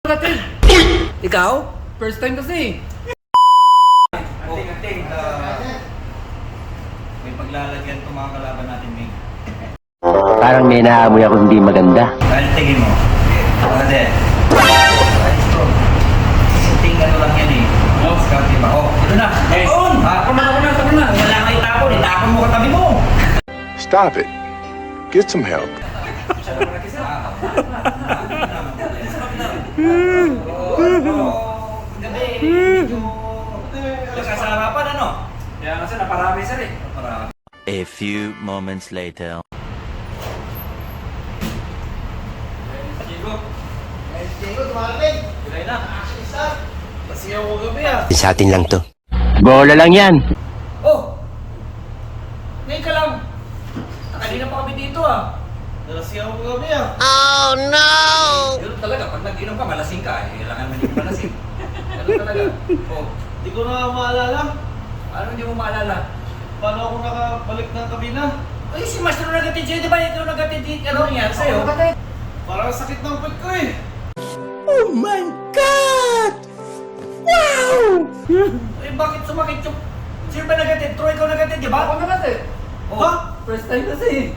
natin. Ikaw? First time kasi. Ating, may paglalagyan itong mga kalaban natin, Mig. Parang may naamoy ako hindi maganda. Dahil tingin mo. Brother. Sinting ano lang yan eh. Scouty ba? Ito na. On! Tapon na. Wala kayo tapon. Itapon mo katabi mo. Stop it. Get some help. Gabi, medyo nagkasarapan ano? Kaya kasi naparami sir eh. Para A few moments later. Bilay na. Pasiyaw ko gabi ah. Sa atin lang to. Bola lang yan. Oh! Ngayon ka lang. Kanina pa kami dito ah. Nalasiyaw ko gabi ah. Oh no! Ganun talaga, pag nag-inom ka, malasing ka eh. Kailangan mo hindi malasing. Ganun talaga. Oh. Hindi ko na maalala. Ano hindi mo maalala? Paano ako nakabalik ng kabina? Ay, si Master nagatid sa'yo, di ba? Ikaw nagatid dito. Ano nangyari sa'yo? Parang sakit ng pet ko eh. Oh my God! Wow! Eh, bakit sumakit yung... Sino ba nagatid? Troy, ikaw nagatid, di ba? Ako na kasi. Oh. First time kasi.